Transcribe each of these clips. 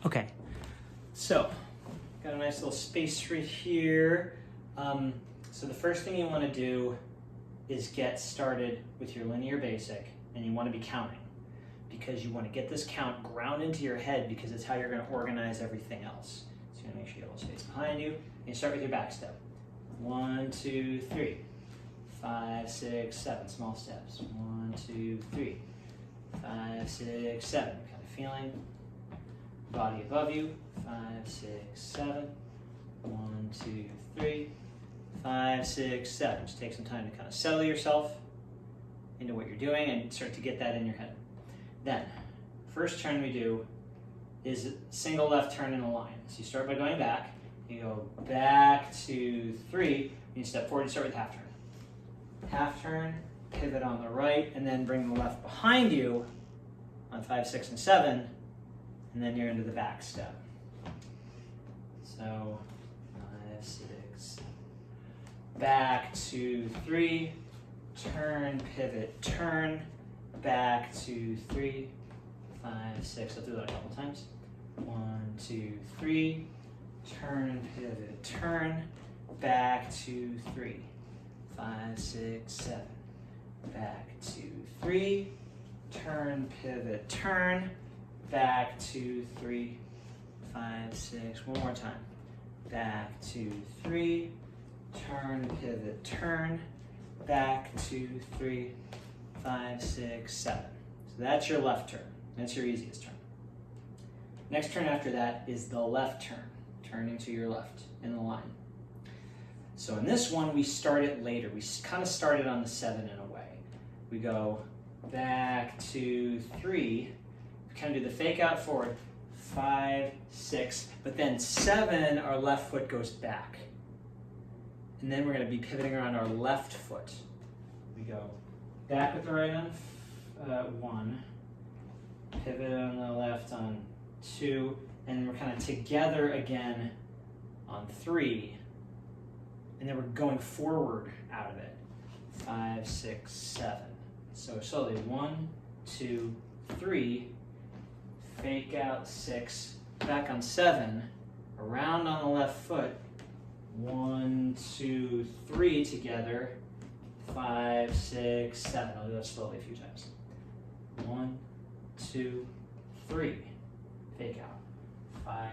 Okay, so got a nice little space right here. So the first thing you want to do is get started with your linear basic, and you want to be counting because you want to get this count ground into your head because it's how you're going to organize everything else. So you're going to make sure you have a little space behind you, and you start with your back step. 1, 2, 3, 5, 6, 7, small steps. 1, 2, 3, 5, 6, 7. Kind of feeling body above you. 5, 6, 7. 1, 2, 3, 5, 6, 7. Just take some time to kind of settle yourself into what you're doing and start to get that in your head. Then, first turn we do is single left turn in a line. So you start by going back. You go back to 3. You step forward. You start with half turn. Half turn, pivot on the right, and then bring the left behind you on 5, 6, and 7, and then you're into the back step. So 5, 6, back to 3, turn, pivot, turn, back to 3, 5, 6. I'll do that a couple times. 1, 2, 3, turn, pivot, turn, back to 3, 5, 6, 7, back to 3, turn, pivot, turn, back to 3, 5, 6. One more time. Back to 3, turn, pivot, turn, back to 3, 5, 6, 7. So that's your left turn. That's your easiest turn. Next turn after that is the left turn. Turning to your left in the line. So in this one, we start it later. We kind of started on the 7 in a way. We go back to 3. We kind of do the fake out forward. 5, 6, but then 7, our left foot goes back. And then we're going to be pivoting around our left foot. We go back with the right on 1, pivot on the left on 2, and then we're kind of together again on 3, and then we're going forward out of it. 5, 6, 7. So slowly, 1, 2, 3, fake out 6, back on 7, around on the left foot, 1, 2, 3 together, 5, 6, 7. I'll do that slowly a few times. 1, 2, 3, fake out. 5,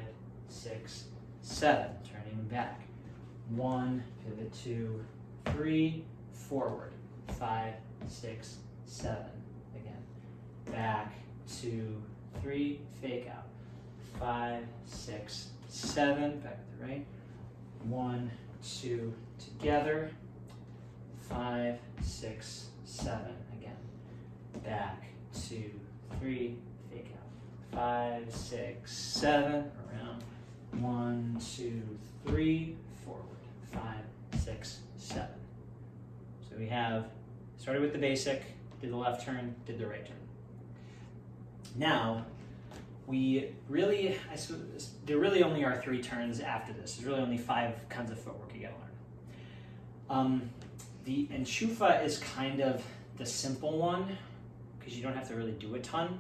6, 7, turning back. 1, pivot 2, 3, forward. 5, 6, 7, again. Back 2, 3, fake out. 5, 6, 7, back to the right. 1, 2, together. 5, 6, 7, again. Back 2, 3, fake out. 5, 6, 7, around. 1, 2, 3, forward. 5, 6, 7. So we have started with the basic, did the left turn, did the right turn. Now, there really only are 3 turns after this. There's really only 5 kinds of footwork you gotta learn. The enchufa is kind of the simple one because you don't have to really do a ton.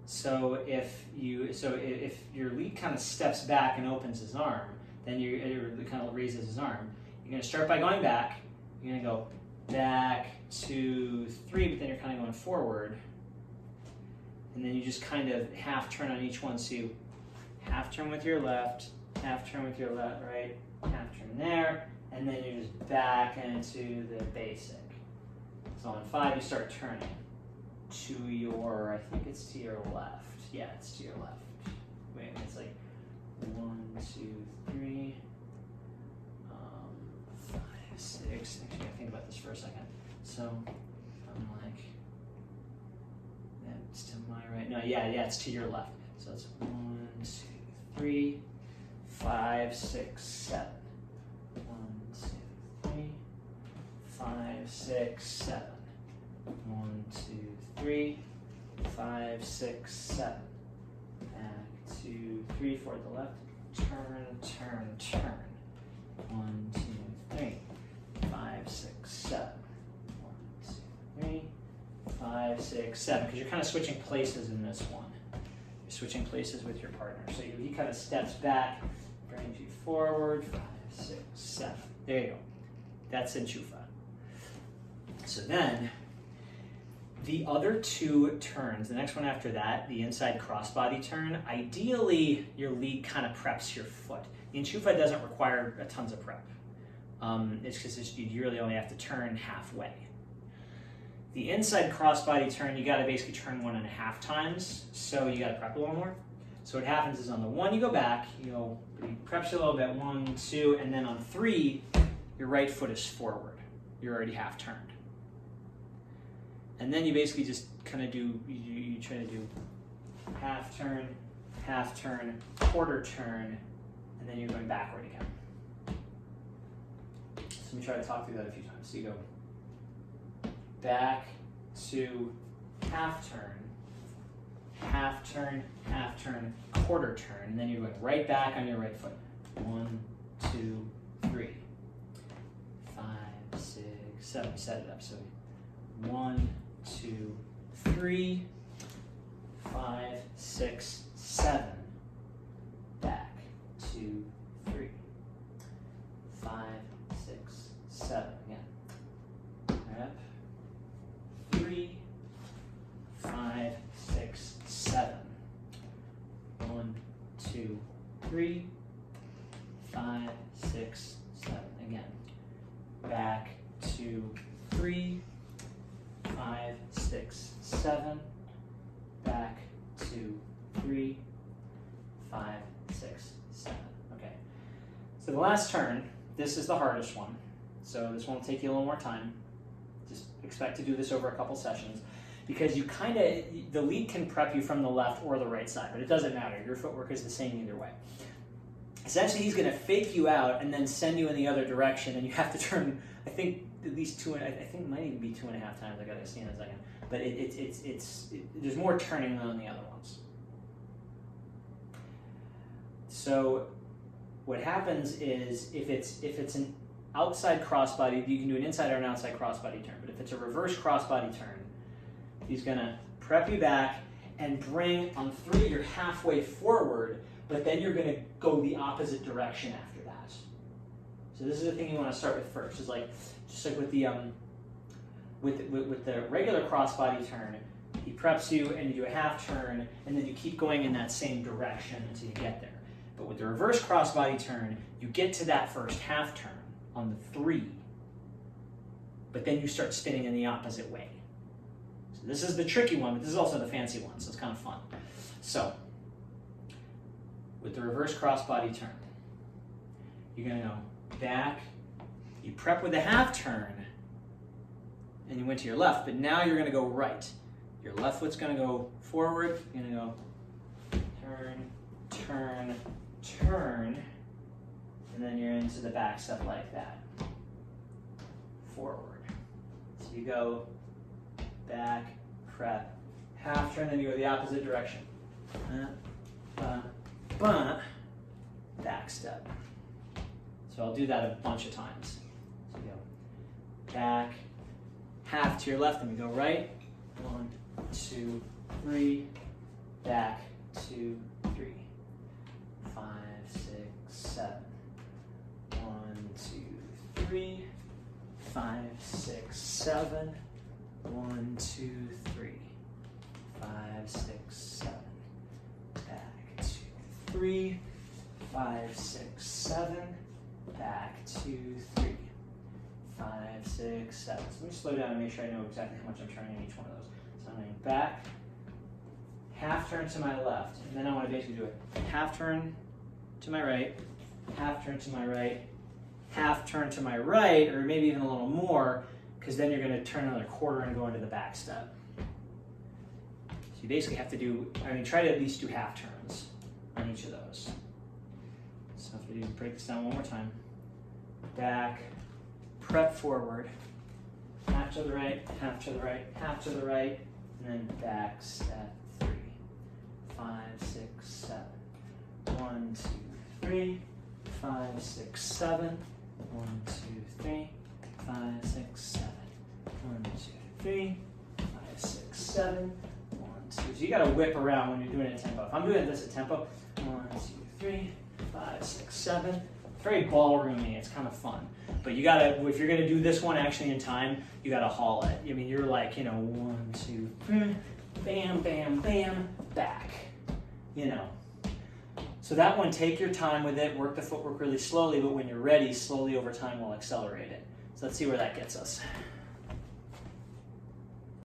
So if your lead kind of steps back and opens his arm, then it kind of raises his arm. You're going to start by going back. You're going to go back 2, 3, but then you're kind of going forward. And then you just kind of half turn on each one. So you half turn with your left, half turn with your left, right, half turn there, and then you just back into the basic. So on 5, you start turning to your, I think it's to your left. Yeah, it's to your left. Wait, it's like 1, 2, 3, 5, 6. Actually, I gotta think about this for a second. So I'm like, that's to my right. No, yeah, it's to your left. So it's 1, 2, 3, 5, 6, 7. 1, 2, 3, 5, 6, 7. 1, 2, 3, 5, 6, 7. Back 2, 3, forward the left. Turn, turn, turn. 1, 2, 3, 5, 6, 7. 1, 2, 3, 5, 6, 7. Because you're kind of switching places in this one. You're switching places with your partner. So he kind of steps back, brings you forward, 5, 6, 7. There you go. That's enchufa. So then, the other two turns, the next one after that, the inside crossbody turn, ideally your lead kind of preps your foot. The enchufa doesn't require a tons of prep. It's because you really only have to turn halfway. The inside crossbody turn, you got to basically turn 1.5 times, so you got to prep a little more. So what happens is on the 1 you go back, he preps you a little bit, 1, 2, and then on 3, your right foot is forward. You're already half turned. And then you basically just kind of do, you try to do half turn, quarter turn, and then you're going backward again. So let me try to talk through that a few times. So you go back to half turn, quarter turn, and then you're going right back on your right foot. 1, 2, 3, 5, 6, 7. Set it up. So 1, 2, 3, 5, 6, 7. Back. 2, 3, 5, 6, 7. Again. Rep. 3, 5, 6, 7. 1, 2, 3, 5, 6, 7. Again. Back. 2, 3, 5, 6, 7. Back. 2, 3, 5, 6, 7. Okay. So the last turn, this is the hardest one. So this one will take you a little more time. Just expect to do this over a couple sessions, because you kind of, the lead can prep you from the left or the right side, but it doesn't matter. Your footwork is the same either way. Essentially, he's going to fake you out and then send you in the other direction, and you have to turn, I think, at least 2, I think it might even be 2.5 times. I got to see in a second. But there's more turning than on the other ones. So what happens is if it's an outside crossbody, you can do an inside or an outside crossbody turn. But if it's a reverse crossbody turn, he's going to prep you back and bring on 3, you're halfway forward, but then you're going to go the opposite direction after that. So this is the thing you want to start with first. Is like just like with the with the regular crossbody turn, he preps you and you do a half turn, and then you keep going in that same direction until you get there. But with the reverse crossbody turn, you get to that first half turn on the 3, but then you start spinning in the opposite way. So this is the tricky one, but this is also the fancy one, so it's kind of fun. So with the reverse crossbody turn, you're going to go back, you prep with a half turn, and you went to your left, but now you're going to go right. Your left foot's going to go forward, you're going to go turn, turn, turn, and then you're into the back step like that. Forward. So you go back, prep, half turn, then you go the opposite direction. Back step. So I'll do that a bunch of times. So you go back, half to your left, and we go right. 1, 2, 3, back, 2, 3, 5, 6, 7. 1, 2, 3, 5, 6, 7. 1, 2, 3, 5, 6, 7. Back, 2, 3, 5, 6, 7. Back, 2, 3, 5, 6, 7. So let me slow down and make sure I know exactly how much I'm turning in each one of those. So I'm going back, half turn to my left, and then I want to basically do a half turn to my right, half turn to my right, half turn to my right, or maybe even a little more, because then you're going to turn another quarter and go into the back step. So you basically have to do, try to at least do half turns on each of those. So if we break this down one more time. Back, prep forward, half to the right, half to the right, half to the right, and then back step 3, 5, 6, 7. 1, 2, 3, 5, 6, 7. 1, 2, 3, 5, 6, 7. 1, 2, 3, 5, 6, 7. 1, 2, So you got to whip around when you're doing it in tempo. If I'm doing this at tempo, 1, 2, 3, 5, 6, 7. Very ballroomy. It's kind of fun. But you gotta, if you're gonna do this one actually in time, you gotta haul it. I mean, you're like, 1, 2, 3, bam, bam, bam, back. So that one, take your time with it. Work the footwork really slowly, but when you're ready, slowly over time we'll accelerate it. So let's see where that gets us.